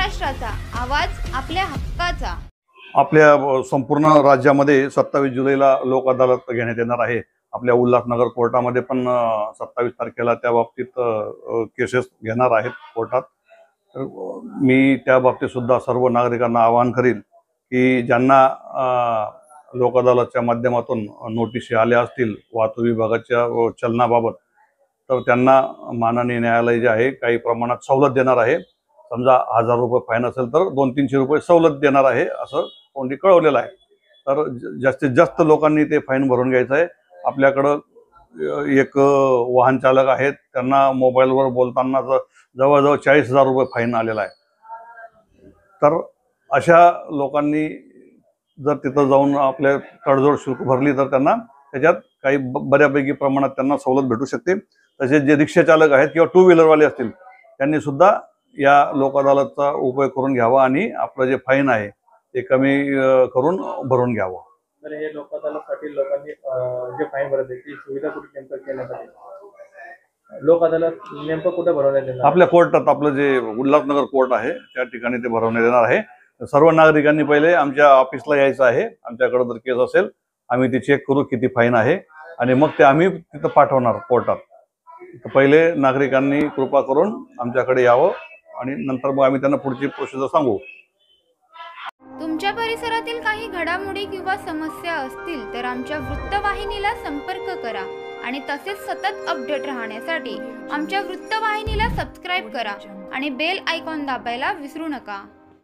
महाराष्ट्राचा आवाज आपल्या हक्काचा। आपल्या संपूर्ण राज्यामध्ये 27 जुलैला लोक अदालत घेण्यात येणार आहे। आपल्या उल्हासनगर कोर्टामध्ये पण 27 तारखेला त्या बाबतीत केसेस घेणार आहेत कोर्टात। मी त्या बाबतीत सुद्धा सर्व नागरिकांना आवाहन करीन की ज्यांना लोक अदालतच्या माध्यमातून नोटीस आल्या असतील वाहतूक विभागाच्या चलनाबाबत, तर त्यांना माननीय न्यायालय जे आहे काही प्रमाणात सवलत देणार आहे। समजा 1000 रुपये फाईन असेल तर 200-300 रुपये सवलत देणार आहे असं कोणी कळवलेलं आहे। तर जास्तीत जास्त लोकांनी ते फाईन भरून घ्यायचं आहे। आपल्याकडं एक वाहन चालक आहेत, त्यांना मोबाईलवर बोलताना जवळजवळ 40,000 रुपये फाईन आलेला आहे। तर अशा लोकांनी जर तिथं जाऊन आपल्या तडजोड शुल्क भरली तर त्यांना त्याच्यात काही बऱ्यापैकी प्रमाणात त्यांना सवलत भेटू शकते। तसेच जे रिक्षा चालक आहेत किंवा टू व्हीलरवाले असतील त्यांनी सुद्धा या लोक अदालतचा उपयोग करून घ्यावा आणि आपलं जे फाईन आहे ते कमी करून भरून घ्यावं। तर हे लोक अदालतसाठी लोकांनी जे फाईन भरत आहे ती सुविधा कुठे नेमकं केल्यासाठी लोक अदालत नेमकं कुठे भरवण्यात येणार? आपल्या कोर्टात, आपलं जे उल्हासनगर कोर्ट आहे त्या ठिकाणी ते भरवण्यात येणार आहे। सर्व नागरिकांनी पहिले आमच्या ऑफिसला यायचं आहे। आमच्याकडे जर केस असेल आम्ही ती चेक करू किती फाईन आहे आणि मग ते आम्ही तिथं पाठवणार कोर्टात। तर पहिले नागरिकांनी कृपा करून आमच्याकडे यावं आणि नंतर मग आम्ही त्यांना पुढची प्रोसिजर सांगू। तुमच्या परिसरातील काही घडामोडी किंवा समस्या असतील तर आमच्या वृत्तवाहिनीला संपर्क करा आणि तसेच सतत अपडेट राहण्यासाठी आमच्या वृत्तवाहिनीला सबस्क्राइब करा आणि बेल आयकॉन दाबायला विसरू नका।